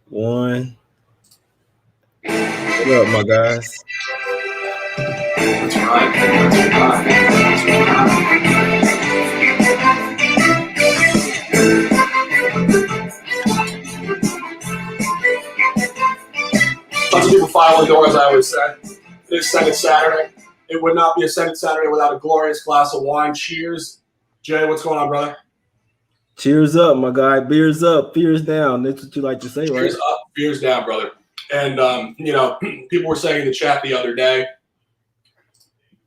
One. What up, my guys? That's right. Lots of people file the door, as I always say. It is Second Saturday. It would not be a Second Saturday without a glorious glass of wine. Cheers. Jay, what's going on, brother? Cheers up, my guy. Beers up, fears down. That's what you like to say, right? Cheers up, beers down, brother. And, people were saying in the chat the other day,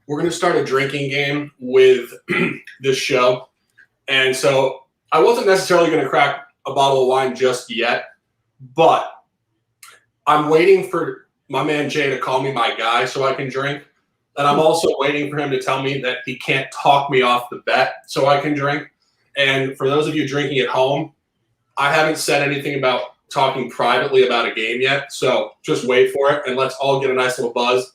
we're going to start a drinking game with this show. And so I wasn't necessarily going to crack a bottle of wine just yet, but I'm waiting for my man Jay to call me my guy so I can drink. And I'm also waiting for him to tell me that he can't talk me off the bet so I can drink. And for those of you drinking at home, I haven't said anything about talking privately about a game yet. So just wait for it and let's all get a nice little buzz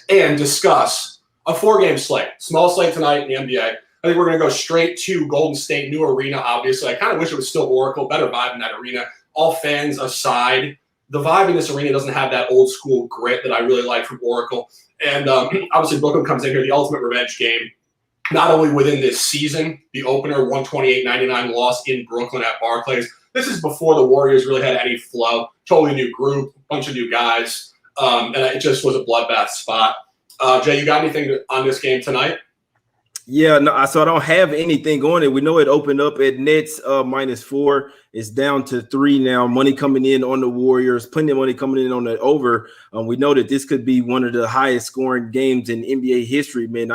and discuss a 4-game slate. Small slate tonight in the NBA. I think we're going to go straight to Golden State, new arena, obviously. I kind of wish it was still Oracle, better vibe in that arena. All fans aside, the vibe in this arena doesn't have that old school grit that I really like from Oracle. And obviously Brooklyn comes in here, the ultimate revenge game. Not only within this season, the opener 128-99 loss in Brooklyn at Barclays. This is before the Warriors really had any flow. Totally new group, bunch of new guys. And it just was a bloodbath spot. Jay, you got anything on this game tonight? Yeah, no, so I don't have anything on it. We know it opened up at Nets -4. It's down to 3 now. Money coming in on the Warriors, plenty of money coming in on the over. We know that this could be one of the highest scoring games in NBA history, man.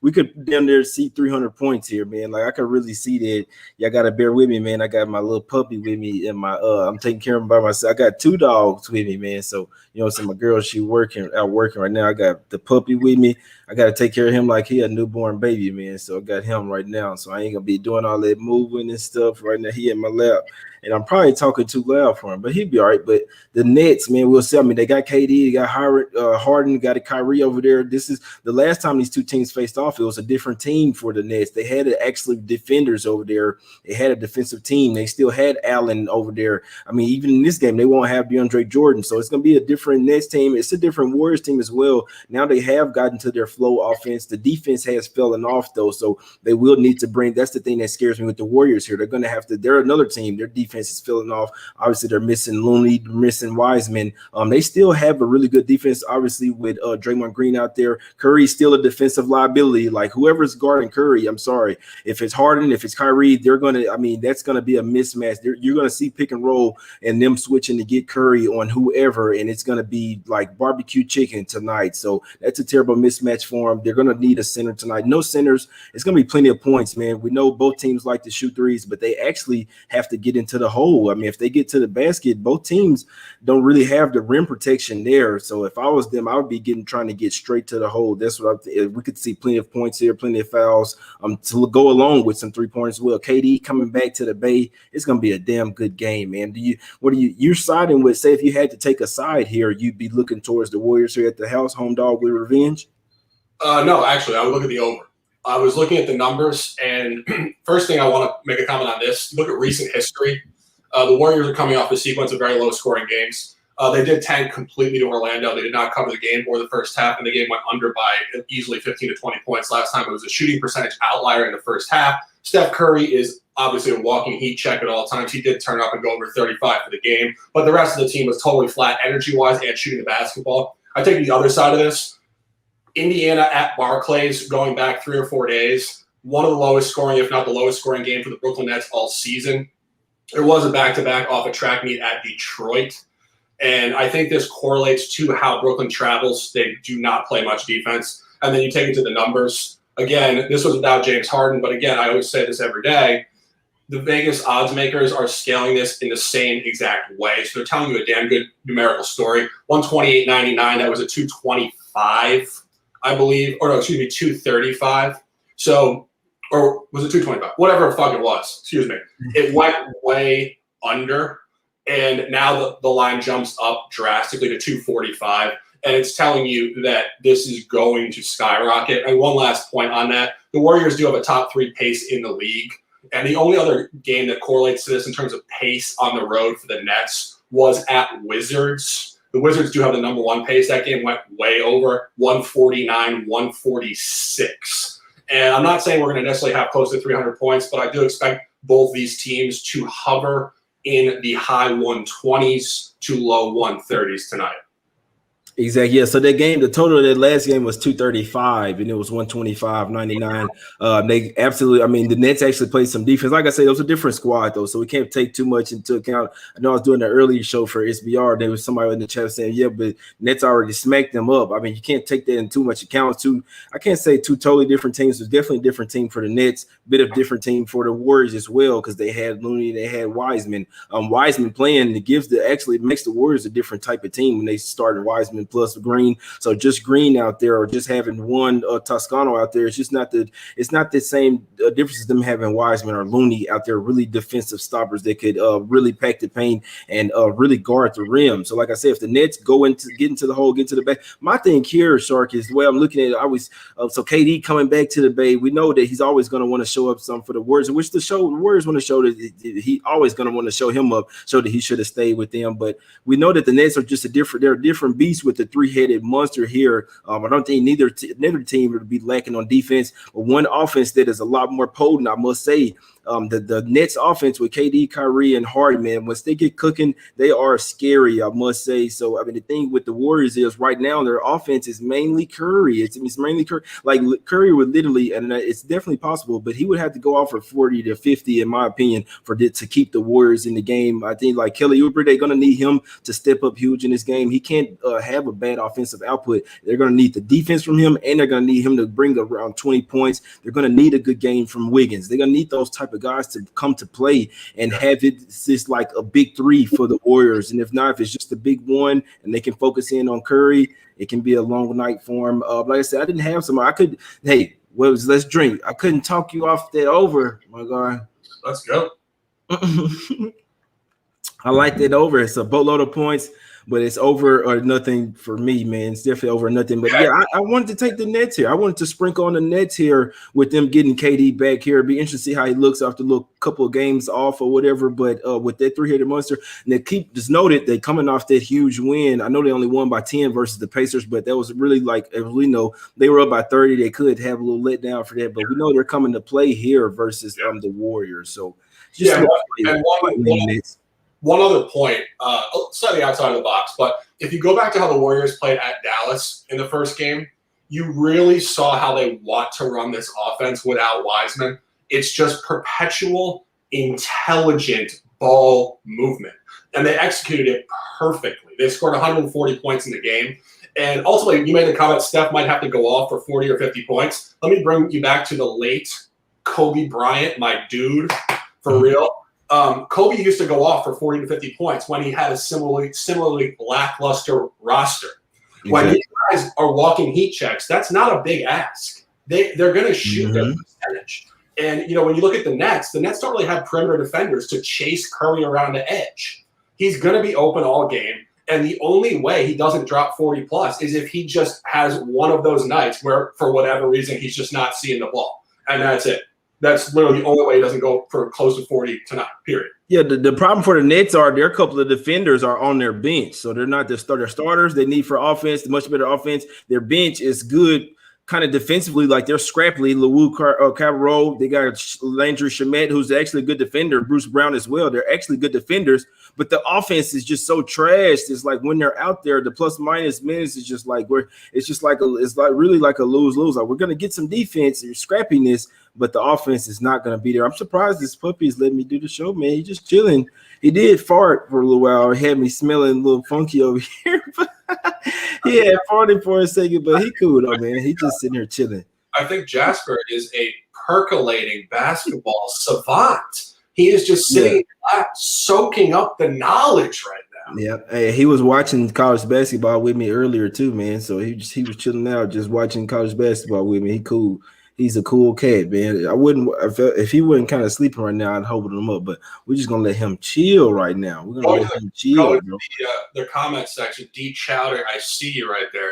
We could damn near see 300 points here, man. Like I could really see that. Y'all got to bear with me, man. I got my little puppy with me and I'm taking care of him by myself. I got 2 dogs with me, man. So, so my girl, she out working right now. I got the puppy with me. I got to take care of him like he a newborn baby, man. So I got him right now. So I ain't going to be doing all that moving and stuff right now. He in my lap. And I'm probably talking too loud for him, but he'd be all right. But the Nets, man, we'll see. I mean, they got KD, they got Harden, got a Kyrie over there. This is the last time these two teams faced off. It was a different team for the Nets. They had actually defenders over there. They had a defensive team. They still had Allen over there. I mean, even in this game, they won't have DeAndre Jordan. So it's going to be a different Nets team. It's a different Warriors team as well. Now they have gotten to their flow offense. The defense has fallen off, though. So they will need to bring – that's the thing that scares me with the Warriors here. They're going to have to – they're another team. Their defense is filling off. Obviously, they're missing Looney, missing Wiseman. They still have a really good defense, obviously, with Draymond Green out there. Curry's still a defensive liability. Like, whoever's guarding Curry, I'm sorry. If it's Harden, if it's Kyrie, that's going to be a mismatch. You're going to see pick and roll and them switching to get Curry on whoever, and it's going to be like barbecue chicken tonight. So that's a terrible mismatch for them. They're going to need a center tonight. No centers. It's going to be plenty of points, man. We know both teams like to shoot threes, but they actually have to get into the hole. I mean, if they get to the basket, both teams don't really have the rim protection there. So if I was them, I would be trying to get straight to the hole. That's what we could see plenty of points here, plenty of fouls to go along with some 3 points as well. KD coming back to the Bay. It's going to be a damn good game, man. You're siding with, say if you had to take a side here, you'd be looking towards the Warriors here at the house, home dog with revenge? No, actually, I would look at the over. I was looking at the numbers, and first thing I want to make a comment on this, look at recent history. The Warriors are coming off a sequence of very low-scoring games. They did tank completely to Orlando. They did not cover the game or the first half, and the game went under by easily 15 to 20 points. Last time it was a shooting percentage outlier in the first half. Steph Curry is obviously a walking heat check at all times. He did turn up and go over 35 for the game, but the rest of the team was totally flat energy-wise and shooting the basketball. I take the other side of this. Indiana at Barclays going back 3 or 4 days. One of the lowest scoring, if not the lowest scoring game for the Brooklyn Nets all season. There was a back-to-back off a track meet at Detroit. And I think this correlates to how Brooklyn travels. They do not play much defense. And then you take it to the numbers. Again, this was without James Harden. But again, I always say this every day. The Vegas odds makers are scaling this in the same exact way. So they're telling you a damn good numerical story. 128.99, that was a 225, I believe. Or no, excuse me, 235. So, or was it 225? Whatever the fuck it was. Excuse me. It went way under. And now the line jumps up drastically to 245. And it's telling you that this is going to skyrocket. And one last point on that. The Warriors do have a top 3 pace in the league. And the only other game that correlates to this in terms of pace on the road for the Nets was at Wizards. The Wizards do have the number one pace. That game went way over, 149, 146. And I'm not saying we're going to necessarily have close to 300 points, but I do expect both these teams to hover in the high 120s to low 130s tonight. Exactly. Yeah. So that game, the total of that last game was 235, and it was 125-99. They absolutely, I mean, the Nets actually played some defense. Like I said, it was a different squad, though, so we can't take too much into account. I know I was doing an earlier show for SBR. There was somebody in the chat saying, yeah, but Nets already smacked them up. I mean, you can't take that in too much account. I can't say two totally different teams. It was definitely a different team for the Nets, bit of different team for the Warriors as well, because they had Looney, they had Wiseman. Wiseman playing, actually makes the Warriors a different type of team when they started Wiseman plus Green. So just Green out there, or just having one Toscano out there, it's not the same difference as them having Wiseman or Looney out there, really defensive stoppers that could really pack the paint and really guard the rim. So like I said, if the Nets get into the hole, get to the back, my thing here, Shark, is the way I'm looking at it. So KD coming back to the Bay, we know that he's always going to want to show up some for the Warriors, which the Warriors want to show that he always going to want to show him up, show that he should have stayed with them. But we know that the Nets are just they're a different beast with the three-headed monster here. I don't think neither team would be lacking on defense, but one offense that is a lot more potent, I must say. The Nets offense with KD, Kyrie, and Harden, man, once they get cooking, they are scary, I must say. So, I mean, the thing with the Warriors is right now their offense is mainly Curry. It's mainly Curry. Like Curry would literally, and it's definitely possible, but he would have to go off for 40 to 50, in my opinion, to keep the Warriors in the game. I think like Kelly Oubre, they're going to need him to step up huge in this game. He can't have a bad offensive output. They're going to need the defense from him, and they're going to need him to bring around 20 points. They're going to need a good game from Wiggins. They're going to need those type of guys to come to play and have it just like a big three for the Warriors. And if not, if it's just a big one and they can focus in on Curry, it can be a long night for him. Like I said, I didn't have some. Let's drink. I couldn't talk you off that over, my guy. Let's go. I like that over. It's a boatload of points, but it's over or nothing for me, man. It's definitely over or nothing. But yeah, I wanted to take the Nets here. I wanted to sprinkle on the Nets here with them getting KD back here. It'd be interesting to see how he looks after a little couple of games off or whatever. But with that three-headed monster, and they just noted they coming off that huge win. I know they only won by 10 versus the Pacers, but that was really like, as we know, they were up by 30. They could have a little letdown for that, but we know they're coming to play here versus the Warriors. So just one other point, slightly outside of the box, but if you go back to how the Warriors played at Dallas in the first game, you really saw how they want to run this offense without Wiseman. It's just perpetual, intelligent ball movement. And they executed it perfectly. They scored 140 points in the game. And ultimately, you made the comment Steph might have to go off for 40 or 50 points. Let me bring you back to the late Kobe Bryant, my dude, for real. Kobe used to go off for 40 to 50 points when he had a similarly lackluster roster. Exactly. When these guys are walking heat checks, that's not a big ask. They're going to shoot their percentage. And, when you look at the Nets don't really have perimeter defenders to chase Curry around the edge. He's going to be open all game. And the only way he doesn't drop 40 plus is if he just has one of those nights where, for whatever reason, he's just not seeing the ball. And that's it. That's literally the only way he doesn't go for close to 40 tonight, period. Yeah, the problem for the Nets are their couple of defenders are on their bench. So they're not their starters. They need for offense, much better offense. Their bench is good kind of defensively, like they're scrappy. Lewu Cabarro, they got Landry Shamet, who's actually a good defender. Bruce Brown as well. They're actually good defenders, but the offense is just so trash. It's like when they're out there, the plus minus minutes is just like it's really like a lose-lose. Like we're gonna get some defense and scrappiness, but the offense is not gonna be there. I'm surprised this puppy is letting me do the show, man. He's just chilling. He did fart for a little while. He had me smelling a little funky over here, but he had farted for a second, but he cool though, man. He just sitting here chilling. I think Jasper is a percolating basketball savant. He is just sitting back, soaking up the knowledge right now. Yeah, hey, he was watching college basketball with me earlier too, man. So he was chilling out, just watching college basketball with me. He cool. He's a cool cat, man. I wouldn't if he wasn't kind of sleeping right now, I'd hold him up. But we're just gonna let him chill right now. We're gonna let him chill. Bro. The comment section, D Chowder, I see you right there.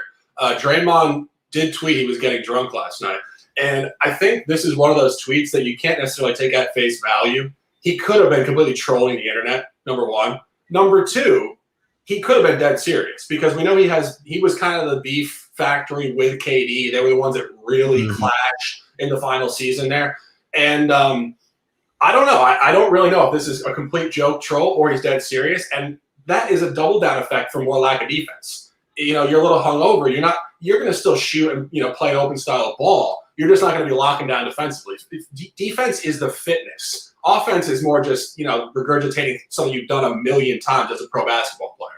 Draymond did tweet he was getting drunk last night, and I think this is one of those tweets that you can't necessarily take at face value. He could have been completely trolling the internet. Number one, Number two, he could have been dead serious because we know he was kind of the beef factory with KD. They were the ones that really clashed in the final season there. And I don't know. I don't really know if this is a complete joke troll or he's dead serious. And that is a double down effect for more lack of defense. You're a little hungover. You're going to still shoot and, play an open style of ball. You're just not going to be locking down defensively. Defense is the fitness. Offense is more just, regurgitating something you've done a million times as a pro basketball player.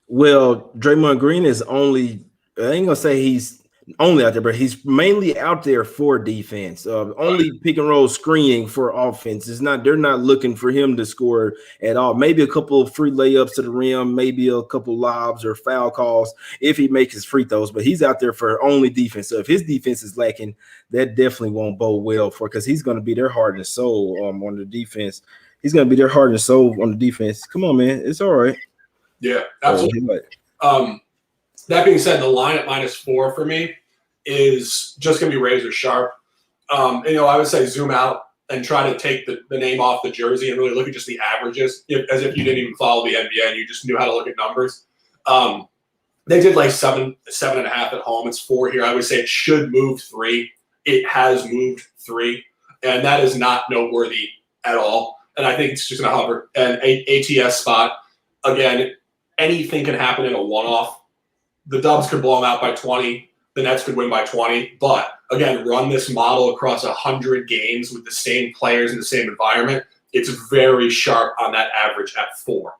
Well, Draymond Green is only, I ain't going to say he's only out there, but he's mainly out there for defense. Only pick and roll screening for offense. They're not looking for him to score at all. Maybe a couple of free layups to the rim, maybe a couple lobs or foul calls if he makes his free throws, but he's out there for only defense. So if his defense is lacking, that definitely won't bode well because he's going to be their heart and soul on the defense. He's going to be their heart and soul on the defense. Come on, man. It's all right. Yeah, absolutely. That being said, the line at -4 for me is just going to be razor sharp. I would say zoom out and try to take the name off the jersey and really look at just the averages, as if you didn't even follow the NBA and you just knew how to look at numbers. They did like 7.5 at home. It's 4 here. I would say it should move 3. It has moved 3, and that is not noteworthy at all. And I think it's just going to hover an ATS spot. Again, anything can happen in a one-off. The Dubs could blow them out by 20. The Nets could win by 20. But, again, run this model across 100 games with the same players in the same environment. It's very sharp on that average at 4.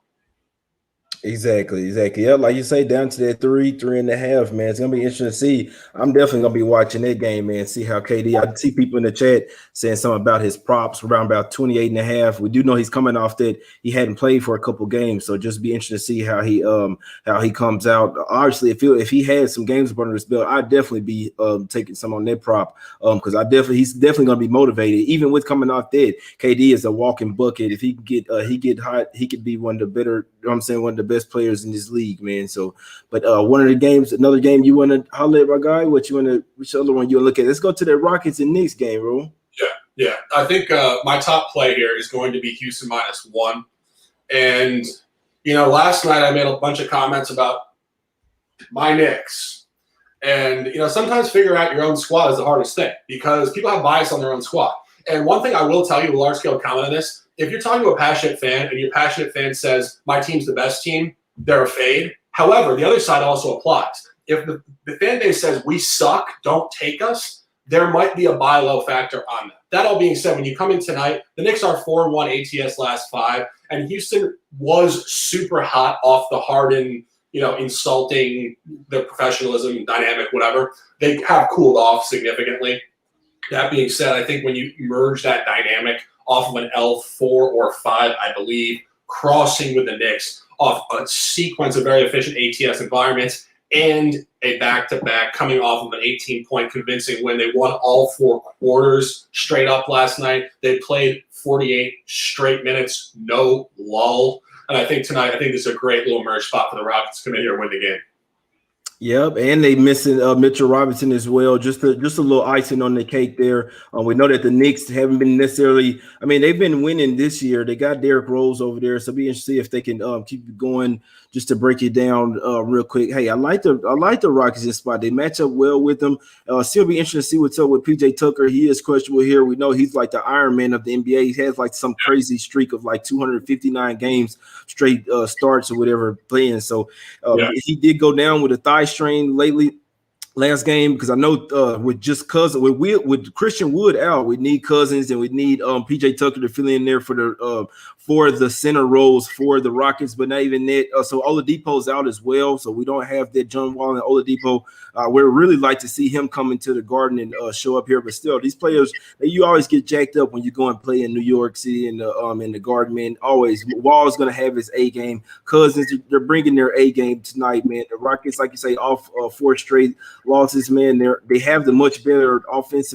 Exactly. Yeah, like you say, down to that 3.5, man. It's gonna be interesting to see. I'm definitely gonna be watching that game, man. See how KD. I see people in the chat saying something about his props around about 28.5. We do know he's coming off that he hadn't played for a couple games, so just be interested to see how he comes out. Obviously, if he had some games under his belt, I'd definitely be taking some on that prop because he's definitely gonna be motivated. Even with coming off that, KD is a walking bucket. If he get hot, he could be one of the better. One of the best players in this league, man. So, but another game you want to holler at, my guy? Which other one you want to look at? Let's go to the Rockets and Knicks game, bro. Yeah. I think my top play here is going to be Houston -1. And, last night I made a bunch of comments about my Knicks. And, sometimes figuring out your own squad is the hardest thing because people have bias on their own squad. And one thing I will tell you, a large-scale comment on this, if you're talking to a passionate fan and your passionate fan says, my team's the best team, they're a fade. However, the other side also applies. If the fan base says, we suck, don't take us, there might be a buy low factor on that. That all being said, when you come in tonight, the Knicks are 4-1 ATS last 5, and Houston was super hot off the Harden, insulting the professionalism, dynamic, whatever. They have cooled off significantly. That being said, I think when you merge that dynamic off of an L4 or 5, I believe, crossing with the Knicks off a sequence of very efficient ATS environments and a back-to-back coming off of an 18-point convincing win. They won all 4 quarters straight up last night. They played 48 straight minutes, no lull. And I think tonight, this is a great little merge spot for the Rockets to come in here and win the game. Yep, and they missing Mitchell Robinson as well. Just a little icing on the cake there. We know that the Knicks haven't been necessarily. I mean, they've been winning this year. They got Derrick Rose over there, so be interested to see if they can keep it going. Just to break it down real quick. Hey, I like the Rockets in this spot. They match up well with them. Still be interested to see what's up with PJ Tucker. He is questionable here. We know he's like the Iron Man of the NBA. He has like some crazy streak of like 259 games straight starts or whatever playing. So he did go down with a thigh strain lately. Last game, because I know with Christian Wood out, we need Cousins and we need PJ Tucker to fill in there for the center roles for the Rockets, but not even that. So Oladipo's out as well, so we don't have that John Wall and Oladipo. We'd really like to see him come into the Garden and show up here, but still, these players, you always get jacked up when you go and play in New York City in the Garden, man. Always, Wall's gonna have his A game. Cousins, they're bringing their A game tonight, man. The Rockets, like you say, off 4 straight losses, man. They have the much better offense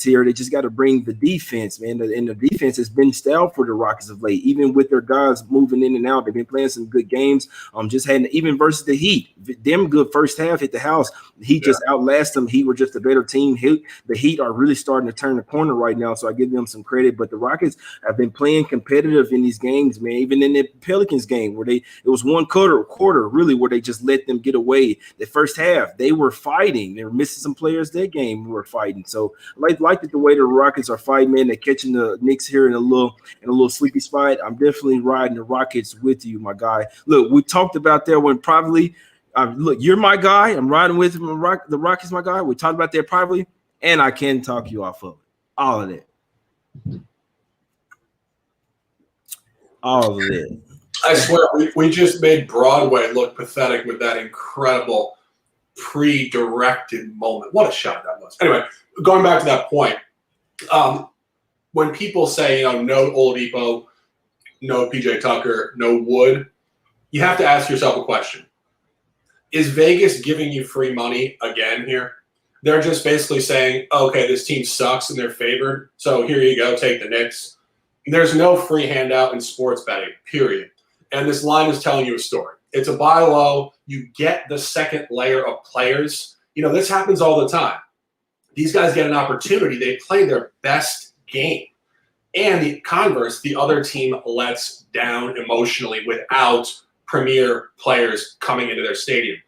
here. They just got to bring the defense, man. And the defense has been stout for the Rockets of late, even with their guys moving in and out. They've been playing some good games. Just had even versus the Heat, them good first half at the house. The Heat just outlasted them. Heat were just a better team. The Heat are really starting to turn the corner right now, so I give them some credit. But the Rockets have been playing competitive in these games, man. Even in the Pelicans game, where it was one quarter really where they just let them get away. The first half, they were fighting. They were missing some players that game who were fighting. So I like the way the Rockets are fighting, man. They're catching the Knicks here in a little sleepy spot. I'm definitely riding the Rockets with you, my guy. Look, we talked about that when privately. Look, you're my guy. I'm riding with him. The Rockets, my guy. We talked about that privately, and I can talk you off of it. All of it. All of it. I swear, we just made Broadway look pathetic with that incredible pre-directed moment. What a shot that was. Anyway, going back to that point, when people say, no Oladipo, no PJ Tucker, no Wood, you have to ask yourself a question. Is Vegas giving you free money again here? They're just basically saying, okay, this team sucks and they're favored, so here you go, take the Knicks. There's no free handout in sports betting, period. And this line is telling you a story. It's a buy low. You get the second layer of players. This happens all the time. These guys get an opportunity. They play their best game. And the converse, the other team lets down emotionally without premier players coming into their stadium.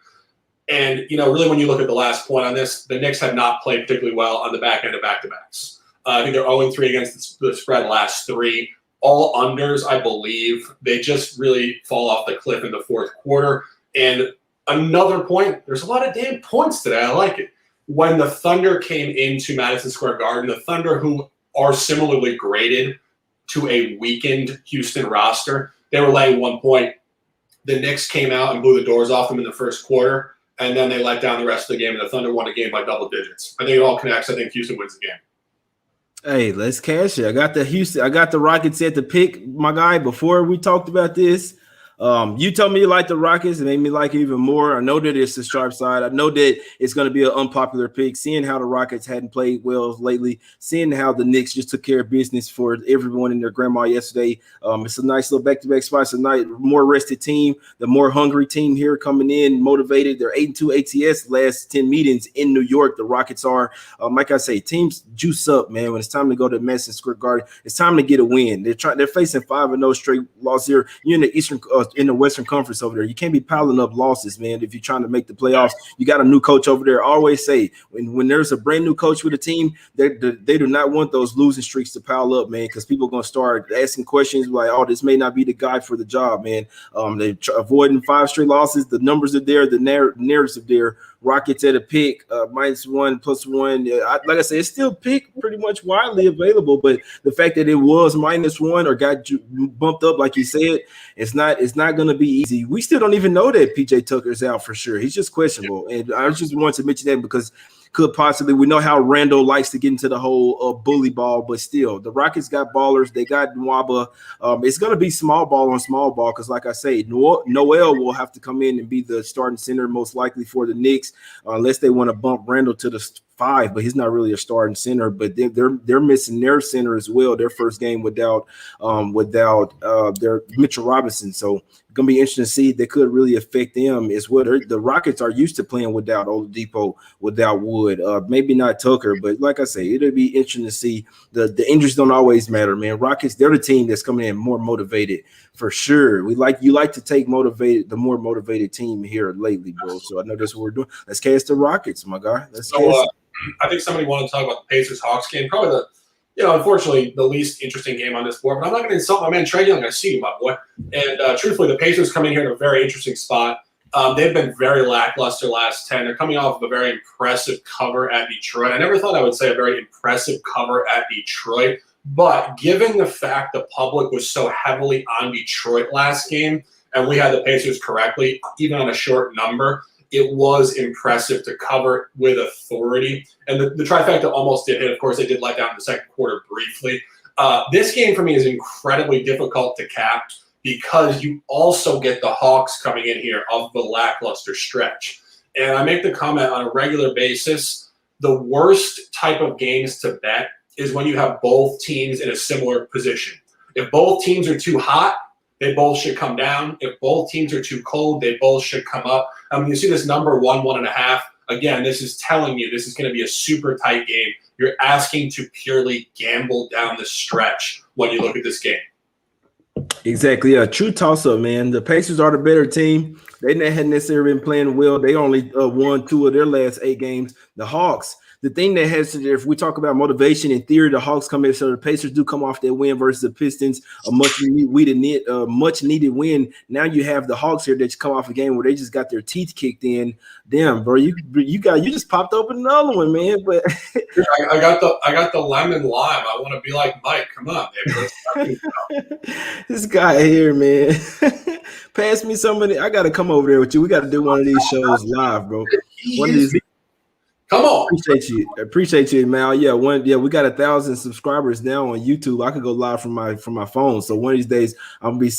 And, really when you look at the last point on this, the Knicks have not played particularly well on the back end of back-to-backs. I think they're 0-3 against the spread last 3. All unders, I believe. They just really fall off the cliff in the fourth quarter. And another point, there's a lot of damn points today. I like it. When the Thunder came into Madison Square Garden, the Thunder, who are similarly graded to a weakened Houston roster, they were laying 1 point. The Knicks came out and blew the doors off them in the first quarter, and then they let down the rest of the game, and the Thunder won the game by double digits. I think it all connects. I think Houston wins the game. Hey, let's cash it. I got the Rockets at the pick, my guy. Before we talked about this, you told me you like the Rockets. It made me like it even more. I know that it's the sharp side. I know that it's going to be an unpopular pick. Seeing how the Rockets hadn't played well lately, seeing how the Knicks just took care of business for everyone and their grandma yesterday. It's a nice little back-to-back spot. It's a nice, more rested team, the more hungry team here coming in, motivated. They're 8-2 ATS last 10 meetings in New York. The Rockets are, like I say, teams juice up, man. When it's time to go to Madison Square Garden, it's time to get a win. They're facing 5-0 straight loss here. You're in the in the Western Conference over there. You can't be piling up losses, man. If you're trying to make the playoffs, you got a new coach over there. I always say when there's a brand new coach with a team, they do not want those losing streaks to pile up, man, because people are going to start asking questions like, oh, this may not be the guy for the job, man. They're avoiding 5 straight losses. The numbers are there. The narratives are there. Rockets at a pick, -1, +1. Like I said, it's still pick pretty much widely available, but the fact that it was -1 or got bumped up, like you said, it's not going to be easy. We still don't even know that PJ Tucker's out for sure. He's just questionable, and I just wanted to mention that because could possibly, we know how Randall likes to get into the whole bully ball, but still, the Rockets got ballers. They got Nwaba. It's going to be small ball on small ball because, like I say, Noel will have to come in and be the starting center most likely for the Knicks, unless they want to bump Randall to the 5, but he's not really a starting center. But they're missing their center as well. Their first game without their Mitchell Robinson. So it's gonna be interesting to see. They could really affect them as well. The Rockets are used to playing without Oladipo, without Wood. Maybe not Tucker, but like I say, it'll be interesting to see. The injuries don't always matter, man. Rockets, they're the team that's coming in more motivated for sure. You like to take the more motivated team here lately, bro. So I know that's what we're doing. Let's cast the Rockets, my guy. I think somebody wanted to talk about the Pacers-Hawks game. Probably unfortunately, the least interesting game on this board. But I'm not going to insult my man Trae Young. I see you, my boy. And truthfully, the Pacers come in here in a very interesting spot. They've been very lackluster last 10. They're coming off of a very impressive cover at Detroit. I never thought I would say a very impressive cover at Detroit. But given the fact the public was so heavily on Detroit last game, and we had the Pacers correctly, even on a short number, it was impressive to cover with authority. And the trifecta almost did hit. Of course, they did let down in the second quarter briefly. This game for me is incredibly difficult to cap because you also get the Hawks coming in here off the lackluster stretch. And I make the comment on a regular basis, the worst type of games to bet is when you have both teams in a similar position. If both teams are too hot, they both should come down. If both teams are too cold, they both should come up. I mean, you see this number 1.5. Again, this is telling you this is going to be a super tight game. You're asking to purely gamble down the stretch when you look at this game. Exactly. A true toss-up, man. The Pacers are the better team. They hadn't necessarily been playing well. They only won 2 of their last 8 games. The Hawks, the thing that has to, if we talk about motivation in theory, the Hawks come in. So the Pacers do come off that win versus the Pistons, a much needed win. Now you have the Hawks here that come off a game where they just got their teeth kicked in. Damn, bro, you just popped open another one, man. But I got the lemon lime. I want to be like Mike. Come on, baby. This guy here, man. Pass me somebody. I got to come over there with you. We got to do one of these shows live, bro. One of these. Come on. Appreciate you, Mal. Yeah, we got 1,000 subscribers now on YouTube. I could go live from my phone. So one of these days I'm gonna be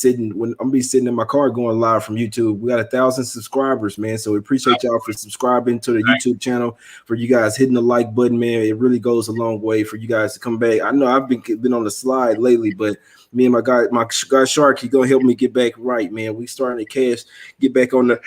sitting in my car going live from YouTube. We got 1,000 subscribers, man. So we appreciate y'all for subscribing to the YouTube channel, for you guys hitting the like button, man. It really goes a long way for you guys to come back. I know I've been on the slide lately, but me and my guy Shark, he gonna help me get back right, man. We starting to get back on the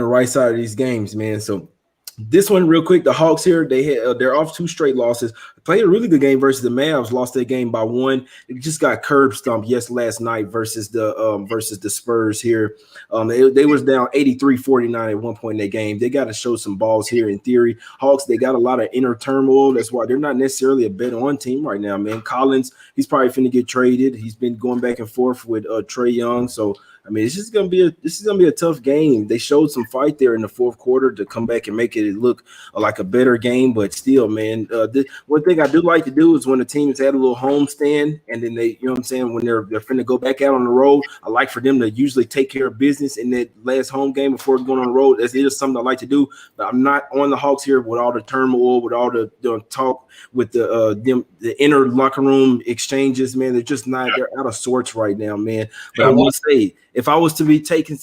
right side of these games, man. So this one real quick, the Hawks here, they're off 2 straight losses. Played a really good game versus the Mavs, lost that game by 1. It just got curb stomped last night versus the Spurs here. They was down 83-49 at one point in that game. They got to show some balls here in theory. Hawks, they got a lot of inner turmoil. That's why they're not necessarily a bet on team right now, man. Collins, he's probably finna get traded. He's been going back and forth with Trae Young, so I mean, this is gonna be a tough game. They showed some fight there in the fourth quarter to come back and make it look like a better game, but still, man. One thing I do like to do is when the teams had a little home stand, and then they, you know what I'm saying, when they're finna go back out on the road, I like for them to usually take care of business in that last home game before going on the road. It is something I like to do, but I'm not on the Hawks here with all the turmoil, with all the talk, with the inner locker room exchanges, man. They're just not. They're out of sorts right now, man. But I want to say, if I was to be taken,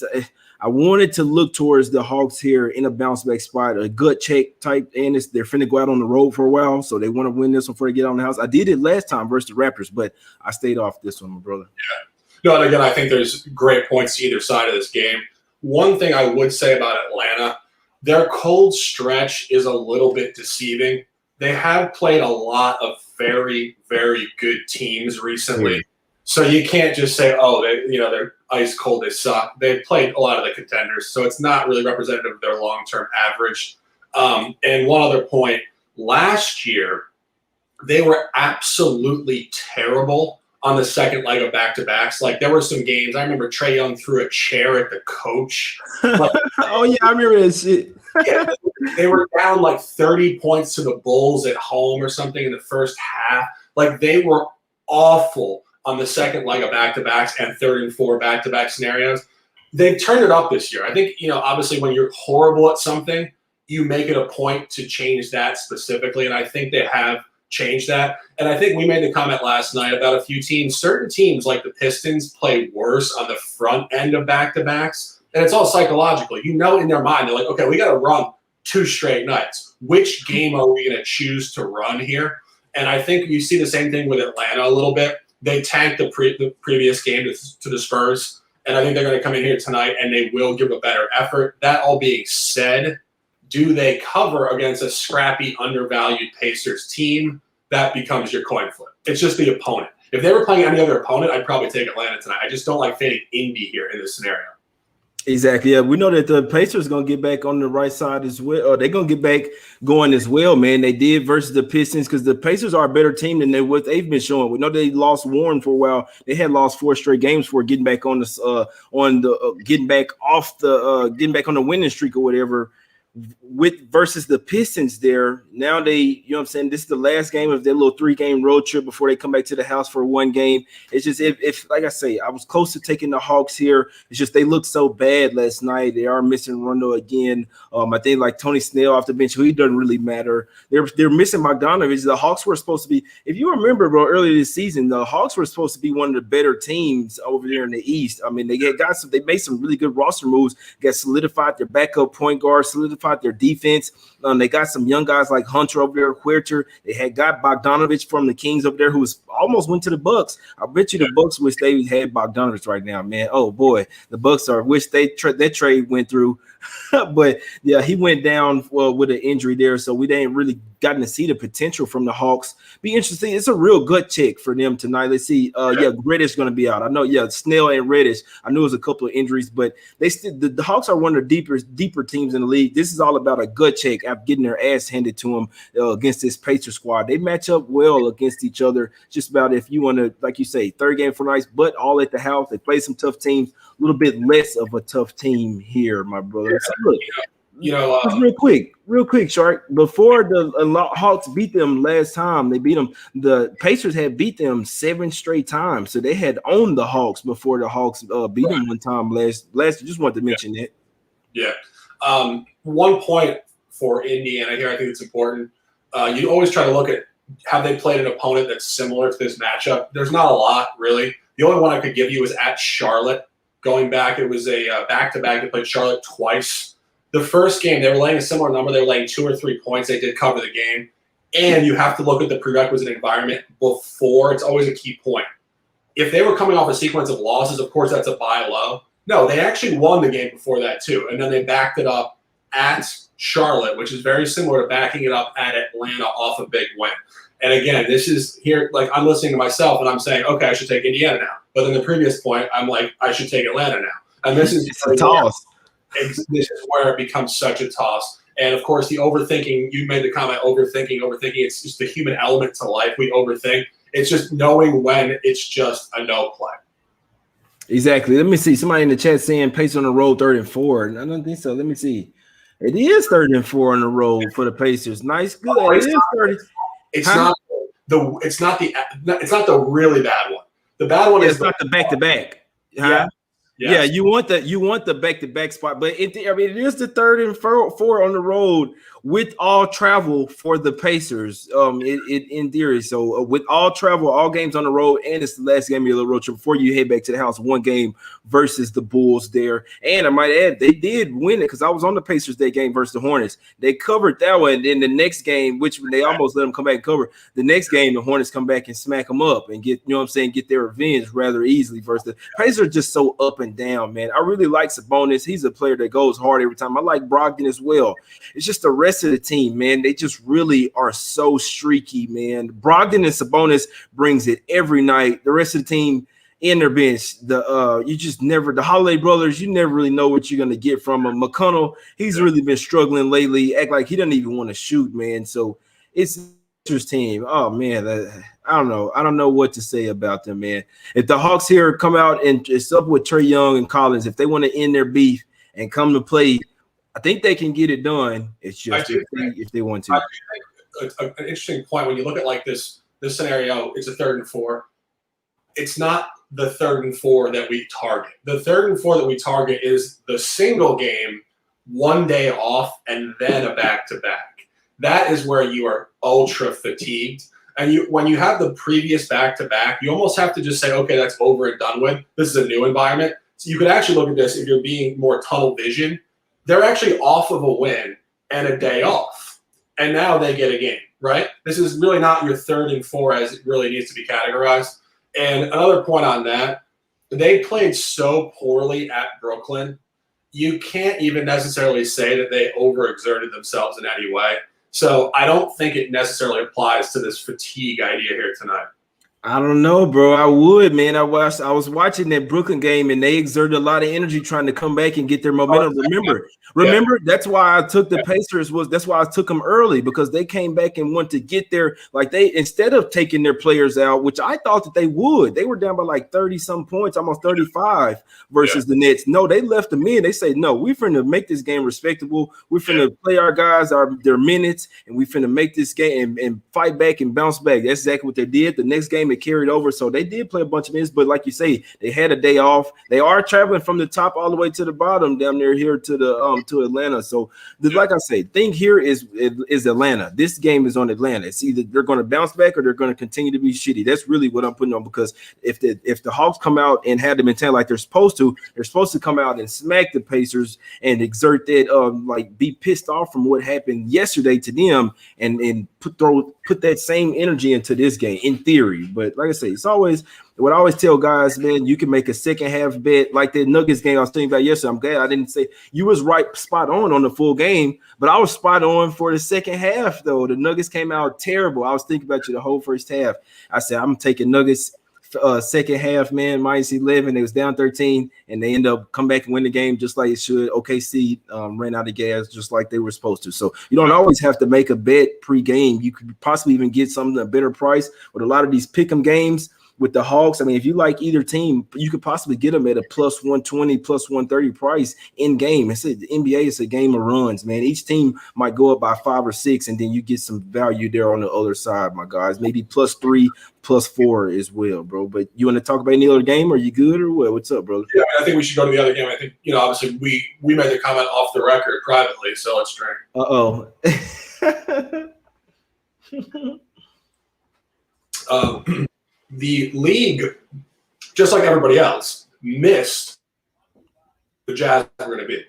I wanted to look towards the Hawks here in a bounce back spot, a gut check type, and they're finna go out on the road for a while, so they want to win this one before they get on the house. I did it last time versus the Raptors, but I stayed off this one, my brother. Yeah. No, and again, I think there's great points to either side of this game. One thing I would say about Atlanta, their cold stretch is a little bit deceiving. They have played a lot of very, very good teams recently. Mm-hmm. So you can't just say, oh, they're ice cold, they suck. They've played a lot of the contenders, so it's not really representative of their long-term average. And one other point, last year, they were absolutely terrible on the second leg of back-to-backs. Like, there were some games, I remember Trae Young threw a chair at the coach. Oh, yeah, I remember that shit. Yeah, they were down like 30 points to the Bulls at home or something in the first half. Like, they were awful on the second leg of back-to-backs and third and four back-to-back scenarios. They've turned it up this year. I think, obviously when you're horrible at something, you make it a point to change that specifically, and I think they have changed that. And I think we made the comment last night about a few teams. Certain teams like the Pistons play worse on the front end of back-to-backs, and it's all psychological. In their mind, they're like, okay, we got to run 2 straight nights. Which game are we going to choose to run here? And I think you see the same thing with Atlanta a little bit. They tanked the previous game to the Spurs, and I think they're going to come in here tonight and they will give a better effort. That all being said, do they cover against a scrappy, undervalued Pacers team? That becomes your coin flip. It's just the opponent. If they were playing any other opponent, I'd probably take Atlanta tonight. I just don't like fading Indy here in this scenario. Exactly. Yeah, we know that the Pacers going to get back on the right side as well. Or they're going to get back going as well, man. They did versus the Pistons because the Pacers are a better team than what they've been showing. We know they lost Warren for a while. They had lost 4 straight games for getting back on the getting back on the winning streak or whatever. versus the Pistons there. Now they, you know what I'm saying, this is the last game of their little 3-game road trip before they come back to the house for one game. It's just if like I say, I was close to taking the Hawks here. It's just they look so bad last night. They are missing Rondo again. I think like Tony Snell off the bench, who he doesn't really matter. They're missing Bogdanovich. The Hawks were supposed to be, if you remember, bro, earlier this season, the Hawks were supposed to be one of the better teams over there in the East. I mean, they made some really good roster moves, got solidified their backup point guard, solidified their defense. They got some young guys like Hunter over there, Huerter. They had got Bogdanovich from the Kings over there, who was almost went to the Bucks. I bet you the Bucks wish they had Bogdanovich right now, man. Oh boy, the Bucks wish that trade went through. But yeah, he went down with an injury there, so we didn't really gotten to see the potential from the Hawks. Be interesting. It's a real gut check for them tonight. Let's see. Reddish going to be out. I know. Yeah, Snell and Reddish. I knew it was a couple of injuries, but they still the Hawks are one of the deeper teams in the league. This is all about a gut check after getting their ass handed to them against this Pacers squad. They match up well against each other. Just about if you want to, like you say, third game for nice, but all at the house. They play some tough teams. A little bit less of a tough team here, my brother. Yeah. So look, real quick, Shark. Before the Hawks beat them last time, they beat them. The Pacers had beat them 7 straight times, so they had owned the Hawks before the Hawks beat them one time last. Just wanted to mention that. Yeah. 1 point for Indiana here. I think it's important. You always try to look at have they played an opponent that's similar to this matchup. There's not a lot really. The only one I could give you is at Charlotte. Going back, it was a back-to-back. They played Charlotte twice. The first game, they were laying a similar number. They were laying 2 or 3 points. They did cover the game. And you have to look at the prerequisite environment before. It's always a key point. If they were coming off a sequence of losses, of course, that's a buy low. No, they actually won the game before that, too. And then they backed it up at Charlotte, which is very similar to backing it up at Atlanta off a big win. And again, this is here, like I'm listening to myself and I'm saying, okay, I should take Indiana now. But in the previous point, I'm like, I should take Atlanta now. And this is a toss. This is where it becomes such a toss. And of course, the overthinking, you made the comment, overthinking. It's just the human element to life. We overthink. It's just knowing when it's just a no play. Exactly. Let me see. Somebody in the chat saying Pacers on the road 3rd and 4. I don't think so. Let me see. It is 3rd and 4 on the road for the Pacers. Nice, good. Oh, it is 30. It's not the really bad one. The bad one is not the back-to-back. Yeah. Yeah, you want the back-to-back spot, but it is the 3rd and 4 on the road with all travel for the Pacers. In theory, so with all travel, all games on the road, and it's the last game of the road trip before you head back to the house. One game versus the Bulls there, and I might add they did win it because I was on the Pacers that game versus the Hornets. They covered that one. And then the next game, which they almost let them come back and cover. The next game, the Hornets come back and smack them up and get get their revenge rather easily versus the Pacers. Are just so up and down, man. I really like Sabonis. He's a player that goes hard every time. I like Brogdon as well. It's just the rest of the team, man. They just really are so streaky, man. Brogdon and Sabonis brings it every night. The rest of the team in their bench, you just never, the Holiday brothers, you never really know what you're gonna get from them. McConnell, he's really been struggling lately. Act like he doesn't even want to shoot, man. So it's his team. Oh man, I don't know. I don't know what to say about them, man. If the Hawks here come out and it's up with Trae Young and Collins, if they want to end their beef and come to play, I think they can get it done. It's just if they want to. An interesting point when you look at like this scenario, it's a 3rd and 4. It's not the 3rd and 4 that we target. The 3rd and 4 that we target is the single game, 1 day off, and then a back-to-back. That is where you are ultra fatigued. And when you have the previous back-to-back, you almost have to just say, okay, that's over and done with. This is a new environment. So you could actually look at this if you're being more tunnel vision. They're actually off of a win and a day off. And now they get a game, right? This is really not your 3rd and 4 as it really needs to be categorized. And another point on that, they played so poorly at Brooklyn, you can't even necessarily say that they overexerted themselves in any way. So I don't think it necessarily applies to this fatigue idea here tonight. I don't know, bro. I would, man. I was watching that Brooklyn game, and they exerted a lot of energy trying to come back and get their momentum. Yeah. Remember. That's why I took the Pacers. That's why I took them early, because they came back and wanted to get their, like, they, instead of taking their players out, which I thought that they would. They were down by like 30 some points, almost 35 versus the Nets. No, they left them in. They say, no, we're finna make this game respectable. We're finna play our guys their minutes, and we finna make this game and fight back and bounce back. That's exactly what they did. The next game it carried over, so they did play a bunch of minutes. But like you say, they had a day off. They are traveling from the top all the way to the bottom down there here to the to Atlanta. So like I say, thing here is Atlanta. This game is on Atlanta. It's either they're going to bounce back or they're going to continue to be shitty. That's really what I'm putting on, because if the Hawks come out and have the mentality like they're supposed to come out and smack the Pacers and exert that like be pissed off from what happened yesterday to them, and put that same energy into this game in theory. But like I say, it's always what I always tell guys, man, you can make a second half bet like the Nuggets game I was thinking about yesterday. I'm glad I didn't say you was right, spot on the full game, but I was spot on for the second half though. The Nuggets came out terrible. I was thinking about you the whole first half. I said I'm taking Nuggets second half, man, minus 11. They was down 13, and they end up come back and win the game just like it should. OKC ran out of gas just like they were supposed to. So you don't always have to make a bet pre-game. You could possibly even get something at a better price with a lot of these pick'em games with the Hawks. I mean, if you like either team, you could possibly get them at a plus 120, plus 130 price in game. The NBA is a game of runs, man. Each team might go up by 5 or 6, and then you get some value there on the other side, my guys. Maybe plus 3, plus 4 as well, bro. But you want to talk about any other game? Are you good or what? What's up, bro? Yeah, I think we should go to the other game. I think, obviously we made the comment off the record privately, so let's drink. The league, just like everybody else, missed the Jazz were going to be.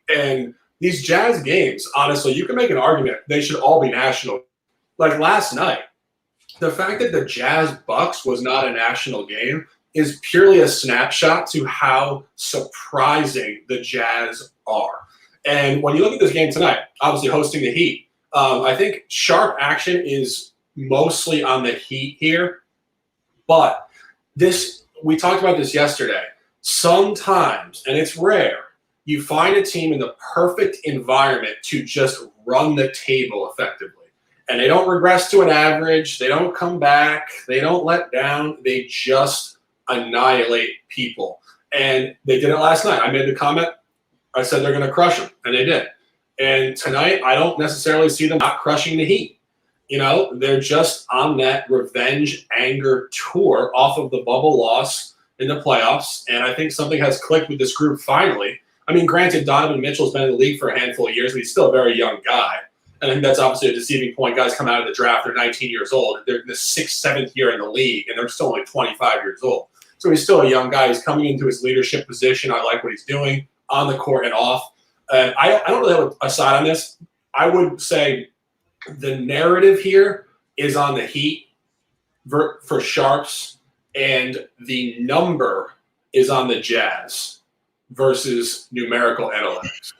And these Jazz games, honestly, you can make an argument they should all be national. Like last night, the fact that the Jazz Bucks was not a national game is purely a snapshot to how surprising the Jazz are. And when you look at this game tonight, obviously hosting the Heat, I think sharp action is mostly on the Heat here. But we talked about this yesterday. Sometimes, and it's rare, you find a team in the perfect environment to just run the table effectively. And they don't regress to an average. They don't come back. They don't let down. They just annihilate people. And they did it last night. I made the comment. I said they're going to crush them, and they did. And tonight, I don't necessarily see them not crushing the Heat. They're just on that revenge anger tour off of the bubble loss in the playoffs. And I think something has clicked with this group finally. I mean, granted, Donovan Mitchell's been in the league for a handful of years, but he's still a very young guy. And I think that's obviously a deceiving point. Guys come out of the draft, they're 19 years old. They're in the 6th, 7th year in the league, and they're still only 25 years old. So he's still a young guy. He's coming into his leadership position. I like what he's doing on the court and off. I don't really have a side on this. I would say the narrative here is on the Heat for sharps, and the number is on the Jazz versus numerical analytics.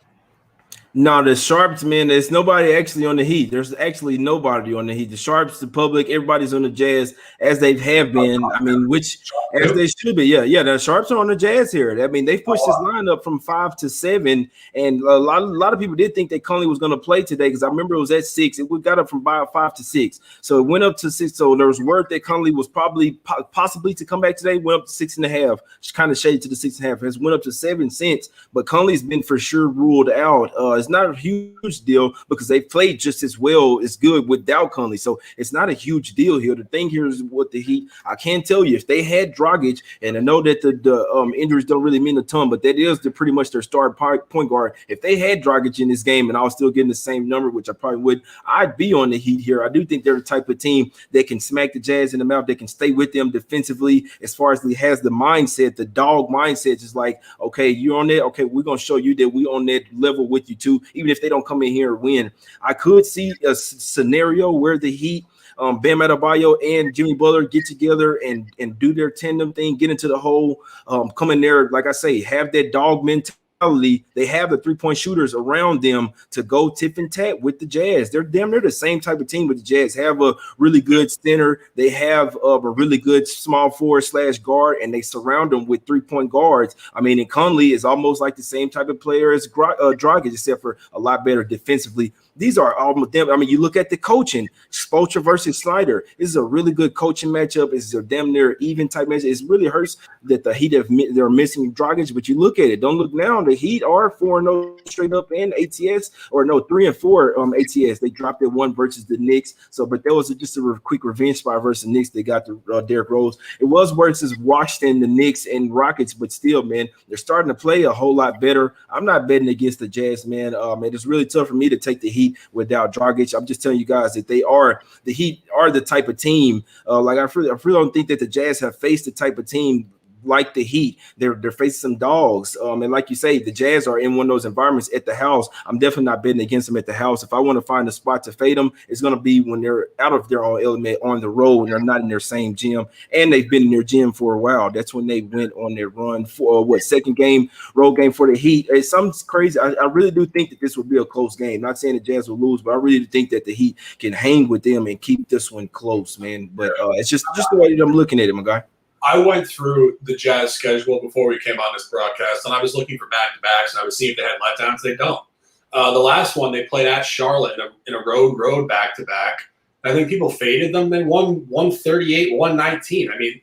No, the Sharps, man, there's nobody actually on the Heat. There's actually nobody on the Heat. The Sharps, the public, everybody's on the Jazz as they have been. I mean, which as they should be. Yeah. The Sharps are on the Jazz here. I mean, they pushed this line up from 5 to 7, and a lot of people did think that Conley was going to play today, because I remember it was at 6. It got up from 5 to 6, so it went up to 6. So there was word that Conley was possibly to come back today. Went up to 6.5. It's kind of shaded to the 6.5. It went up to 7 since, but Conley's been for sure ruled out. It's not a huge deal because they played just as well as good without Conley. So it's not a huge deal here. The thing here is what the Heat, I can tell you, if they had Dragic, and I know that the injuries don't really mean a ton, but that is pretty much their star point guard. If they had Dragic in this game and I was still getting the same number, which I probably would, I'd be on the Heat here. I do think they're the type of team that can smack the Jazz in the mouth. They can stay with them defensively, as far as he has the mindset, the dog mindset, just like, okay, you're on that. Okay, we're going to show you that we on that level with you too, even if they don't come in here and win. I could see a scenario where the Heat, Bam Adebayo and Jimmy Butler get together and do their tandem thing, get into the hole, come in there, like I say, have that dog mentality, they have the three-point shooters around them to go tip and tap with the Jazz. They're damn near the same type of team with the Jazz. Have a really good center. They have a really good small forward / guard, and they surround them with three-point guards. I mean, and Conley is almost like the same type of player as Dragic, except for a lot better defensively. These are almost them. I mean, you look at the coaching, Spoelstra versus Snyder. This is a really good coaching matchup. It's a damn near even type matchup. It really hurts that the Heat they're missing Dragic, but you look at it. Don't look now. The Heat are 4-0 straight up in ATS, or no, 3-4 ATS. They dropped it one versus the Knicks. So, but that was just a quick revenge spot versus the Knicks. They got the Derrick Rose. It was versus Washington, the Knicks, and Rockets, but still, man, they're starting to play a whole lot better. I'm not betting against the Jazz, man. It's really tough for me to take the Heat without Dragic. I'm just telling you guys that the Heat are the type of team. I really don't think that the Jazz have faced the type of team like the Heat. They're facing some dogs. And like you say, the Jazz are in one of those environments at the house. I'm definitely not betting against them at the house. If I want to find a spot to fade them, it's going to be when they're out of their own element on the road and they're not in their same gym. And they've been in their gym for a while. That's when they went on their run for second road game for the Heat. It's something crazy. I really do think that this will be a close game. Not saying the Jazz will lose, but I really think that the Heat can hang with them and keep this one close, man. But it's just the way that I'm looking at it, my guy. I went through the Jazz schedule before we came on this broadcast, and I was looking for back-to-backs, and I was seeing if they had letdowns. They don't. The last one, they played at Charlotte in a road back-to-back. I think people faded them. They won 138, 119. I mean,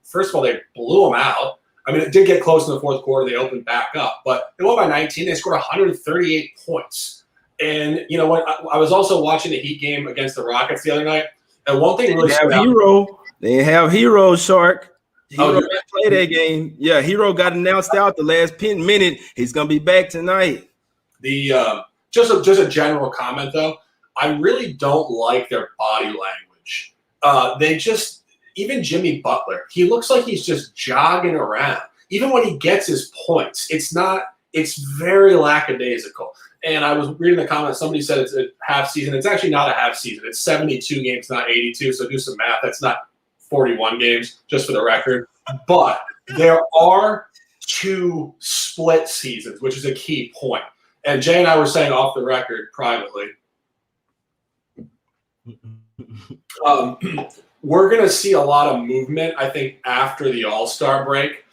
first of all, they blew them out. I mean, it did get close in the fourth quarter. They opened back up. But they won by 19. They scored 138 points. And, you know what? I was also watching the Heat game against the Rockets the other night, and one thing really stood out. They have Hero, Shark. Hero didn't play that game. Yeah, Hero got announced out the last minute. He's gonna be back tonight. Just a general comment though, I really don't like their body language. Even Jimmy Butler, he looks like he's just jogging around. Even when he gets his points, it's very lackadaisical. And I was reading the comments, somebody said it's a half season. It's actually not a half season. It's 72 games, not 82. So do some math. That's not 41 games, just for the record. But there are 2 split seasons, which is a key point. And Jay and I were saying off the record privately, we're going to see a lot of movement, I think, after the All-Star break.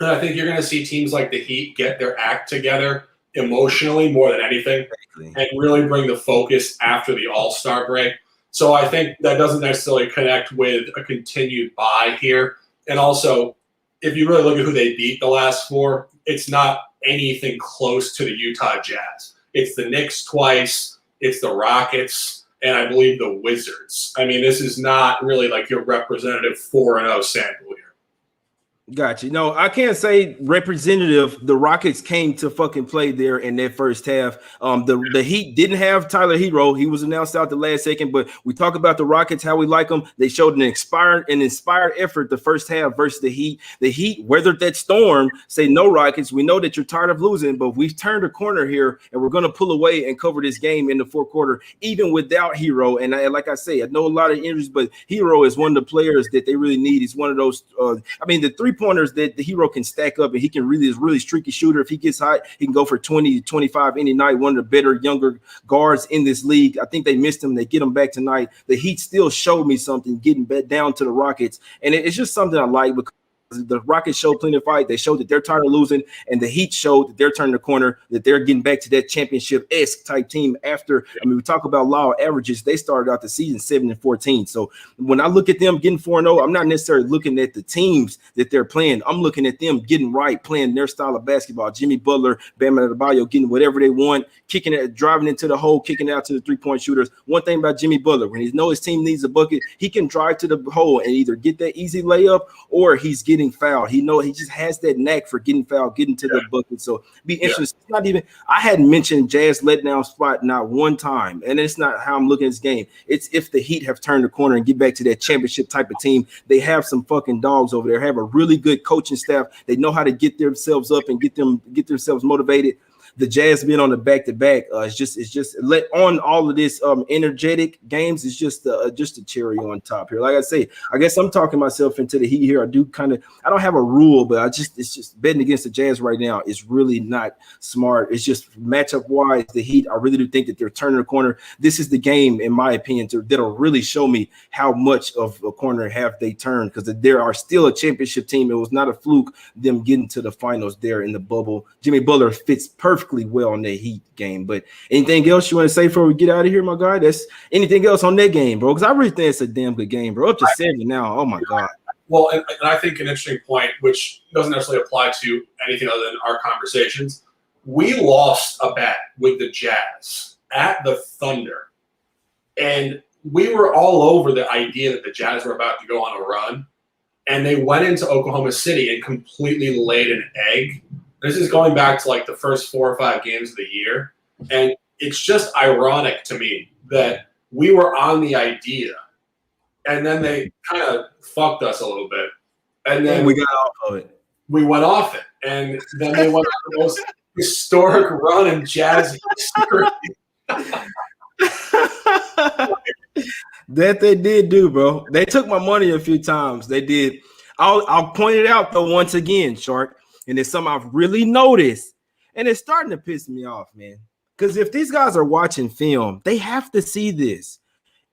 And I think you're going to see teams like the Heat get their act together emotionally more than anything and really bring the focus after the All-Star break. So I think that doesn't necessarily connect with a continued bye here. And also, if you really look at who they beat the last 4, it's not anything close to the Utah Jazz. It's the Knicks twice, it's the Rockets, and I believe the Wizards. I mean, this is not really like your representative 4-0 sample here. Gotcha. No, I can't say representative. The Rockets came to fucking play there in that first half. The Heat didn't have Tyler Hero. He was announced out the last second, but we talk about the Rockets, how we like them. They showed an inspired effort the first half versus the Heat. The Heat weathered that storm, say no Rockets. We know that you're tired of losing, but we've turned a corner here and we're going to pull away and cover this game in the fourth quarter, even without Hero. And like I say, I know a lot of injuries, but Hero is one of the players that they really need. He's one of those, the three-pointers that the Hero can stack up, and he can is really streaky shooter. If he gets hot, he can go for 20 to 25 any night. One of the better younger guards in this league. I think they missed him. They get him back tonight. The Heat still showed me something getting back down to the Rockets, and it's just something I like because the Rockets showed plenty of fight. They showed that they're tired of losing, and the Heat showed that they're turning the corner, that they're getting back to that championship-esque type team after. I mean, we talk about law averages. They started out the season 7-14. So when I look at them getting 4-0, I'm not necessarily looking at the teams that they're playing. I'm looking at them getting right, playing their style of basketball. Jimmy Butler, Bam Adebayo getting whatever they want, kicking it, driving into the hole, kicking it out to the three-point shooters. One thing about Jimmy Butler, when he knows his team needs a bucket, he can drive to the hole and either get that easy layup or he's getting fouled. He just has that knack for getting fouled, getting to the bucket. So be interesting. It's not even, I hadn't mentioned Jazz letdown spot not one time, and it's not how I'm looking at this game. It's if the Heat have turned the corner and get back to that championship type of team. They have some fucking dogs over there. Have a really good coaching staff. They know how to get themselves up and get themselves motivated. the Jazz being on the back-to-back, it's just let on all of this energetic games. It's just a cherry on top here. Like I say, I guess I'm talking myself into the heat here. I don't have a rule, but it's just betting against the Jazz right now is really not smart. It's just matchup wise, the Heat. I really do think that they're turning the corner. This is the game, in my opinion, that'll really show me how much of a corner have they turned, because there are still a championship team. It was not a fluke them getting to the finals there in the bubble. Jimmy Butler fits perfectly well in that Heat game. But anything else you want to say before we get out of here, my guy? That's anything else on that game, bro? Because I really think it's a damn good game, bro. Up to 7 now. Oh my God. Well, and I think an interesting point, which doesn't necessarily apply to anything other than our conversations. We lost a bet with the Jazz at the Thunder, and we were all over the idea that the Jazz were about to go on a run, and they went into Oklahoma City and completely laid an egg. This is going back to like the first 4 or 5 games of the year, and it's just ironic to me that we were on the idea, and then they kind of fucked us a little bit, and then we got off of it. We went off it, and then they went on the most historic run in Jazz history. That they did do, bro. They took my money a few times. They did. I'll point it out though once again, Shark, and it's something I've really noticed, and it's starting to piss me off, man. Because if these guys are watching film, they have to see this.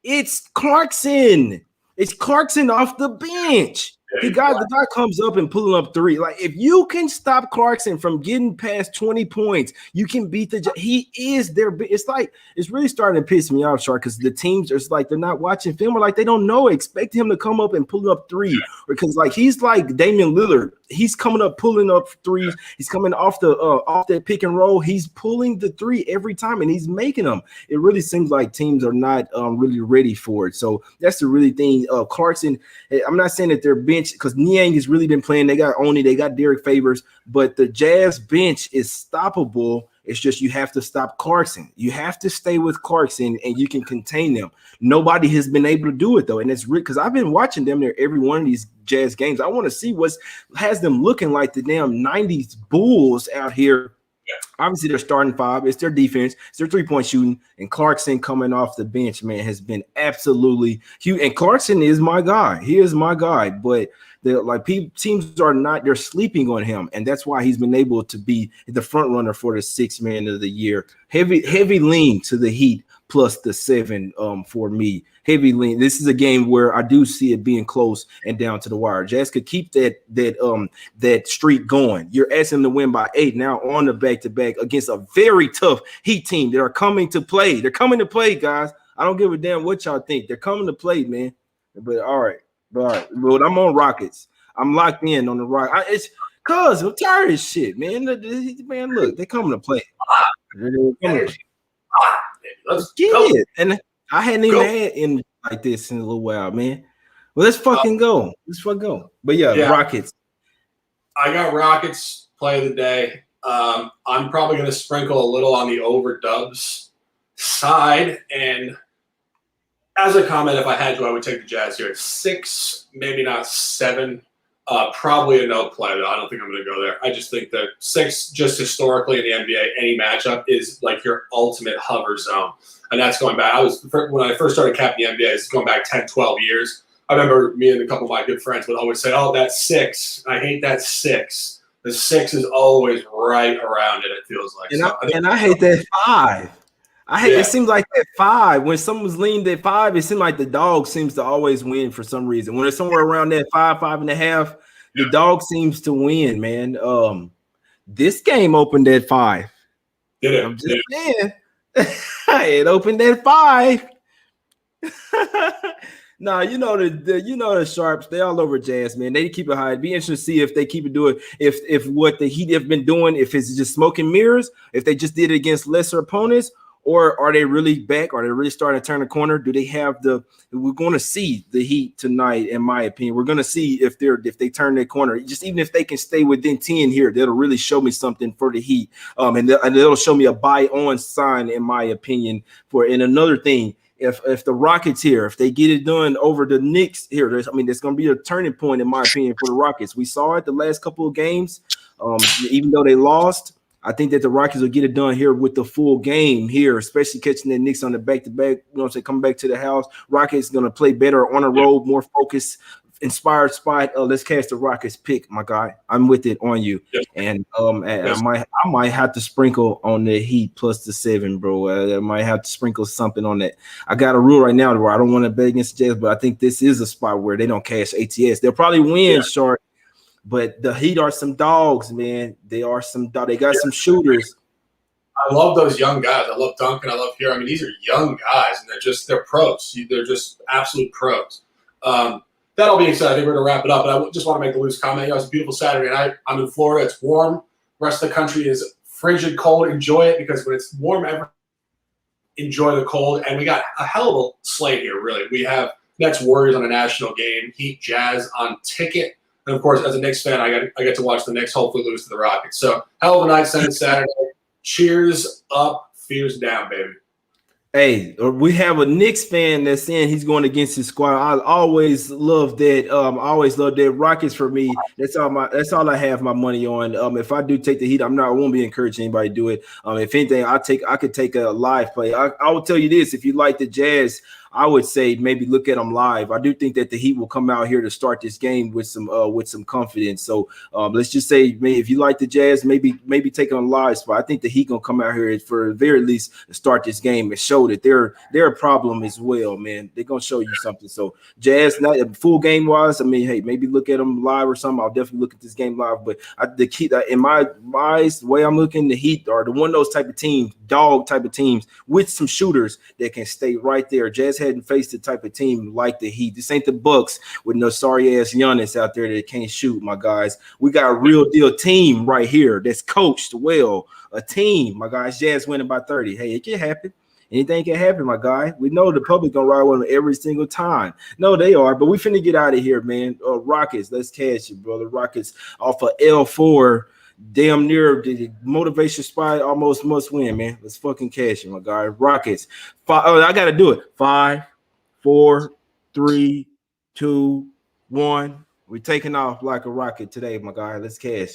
It's Clarkson. It's Clarkson off the bench. The guy comes up and pulling up 3. Like, if you can stop Clarkson from getting past 20 points, you can beat he is their. It's like it's really starting to piss me off, Shark, because the teams are like they're not watching film, or like they don't know. Expect him to come up and pull up 3, because like he's like Damian Lillard. He's coming up, pulling up 3s. He's coming off that pick and roll. He's pulling the 3 every time, and he's making them. It really seems like teams are not really ready for it. So that's the really thing. Clarkson. I'm not saying that their bench, because Niang has really been playing. They got Oni, they got Derek Favors, but the Jazz bench is stoppable. It's just you have to stop Clarkson. You have to stay with Clarkson, and you can contain them. Nobody has been able to do it, though, and it's because I've been watching them there every one of these Jazz games. I want to see what has them looking like the damn 90s Bulls out here. Obviously, they're starting 5. It's their defense. It's their 3-point shooting. And Clarkson coming off the bench, man, has been absolutely huge. And Clarkson is my guy. He is my guy. But teams are not. They're sleeping on him, and that's why he's been able to be the front runner for the 6th man of the year. Heavy lean to the Heat plus the 7 for me. Heavy lean. This is a game where I do see it being close and down to the wire. Jazz could keep that streak going. You're asking them to win by 8 now on the back-to-back against a very tough Heat team that are coming to play. They're coming to play, guys. I don't give a damn what y'all think. They're coming to play, man. But all right. But I'm on Rockets. I'm locked in on the Rockets. It's cause I'm tired of this shit, man. Man, look, they're coming to play. Let's get it. And I hadn't even had in like this in a little while, man. Well, let's fucking go. Let's fucking go. But yeah, Rockets. I got Rockets play of the day. I'm probably going to sprinkle a little on the over Dubs side. And as a comment, if I had to, I would take the Jazz here at 6, maybe not 7. Probably a no play, though. I don't think I'm going to go there. I just think that 6, just historically in the NBA, any matchup is like your ultimate hover zone. And that's going back. When I first started capping the NBA, it's going back 10, 12 years. I remember me and a couple of my good friends would always say, oh, that's 6. I hate that 6. The 6 is always right around it, it feels like. And I hate that 5. It seems like that 5, when someone's leaned at 5, it seems like the dog seems to always win for some reason. When it's somewhere around that 5, 5.5, the dog seems to win, man. This game opened at 5. Did it? I'm just saying. It opened at 5. Nah, you know the Sharps, they all over Jazz, man. They keep it high. It'd be interesting to see if they keep it doing, if what the Heat have been doing, if it's just smoke and mirrors, if they just did it against lesser opponents, or are they really back? Are they really starting to turn the corner? Do they have we're going to see the Heat tonight, in my opinion. We're going to see if they turn their corner. Just even if they can stay within 10 here, that'll really show me something for the Heat. And it'll show me a buy on sign, in my opinion. And another thing, if the Rockets here, if they get it done over the Knicks here, there's going to be a turning point, in my opinion, for the Rockets. We saw it the last couple of games, even though they lost. I think that the Rockets will get it done here with the full game here, especially catching the Knicks on the back-to-back. You know what I'm saying? Coming back to the house. Rockets going to play better on the road, more focused, inspired spot. Let's catch the Rockets pick, my guy. I'm with it on you. Yes. And I might have to sprinkle on the Heat plus the 7, bro. I might have to sprinkle something on that. I got a rule right now where I don't want to bet against the Jazz, but I think this is a spot where they don't cash ATS. They'll probably win, short. But the Heat are some dogs, man. They are some dogs. They got some shooters. I love those young guys. I love Duncan. I love Hero. I mean, these are young guys, and they're pros. They're just absolute pros. That all being said, I think we're going to wrap it up. But I just want to make a loose comment. You know, it's a beautiful Saturday night. I'm in Florida. It's warm. The rest of the country is frigid cold. Enjoy it, because when it's warm, enjoy the cold. And we got a hell of a slate here, really. We have Nets Warriors on a national game, Heat Jazz on ticket. And, of course, as a Knicks fan, I get to watch the Knicks hopefully lose to the Rockets. So, hell of a night Saturday. Cheers up, fears down, baby. Hey, we have a Knicks fan that's saying he's going against his squad. I always love that. Rockets for me. That's all I have my money on. If I do take the Heat, I won't be encouraging anybody to do it. If anything, I could take a live play. I will tell you this: if you like the Jazz, I would say maybe look at them live. I do think that the Heat will come out here to start this game with some confidence. So let's just say, if you like the Jazz, maybe take them live spot. I think the Heat gonna come out here for the very least to start this game and show that they're a problem as well, man. They're gonna show you something. So Jazz, not full game wise, I mean, hey, maybe look at them live or something. I'll definitely look at this game live. But the key in my eyes, the way I'm looking, the Heat are the one of those type of teams, dog type of teams with some shooters that can stay right there. Jazz hadn't faced the type of team like the Heat. This ain't the Bucks with no sorry ass Giannis out there that can't shoot, my guys. We got a real deal team right here that's coached well. A team, my guys. Jazz winning by 30. Hey, it can happen. Anything can happen, my guy. We know the public gonna ride with them every single time. No, they are, but we finna get out of here, man. Rockets, let's catch it, brother. Rockets off of L4. Damn near the motivation spot, almost must win, man. Let's fucking cash it, my guy. Rockets. I gotta do it. 5, 4, 3, 2, 1. We're taking off like a rocket today, my guy. Let's cash.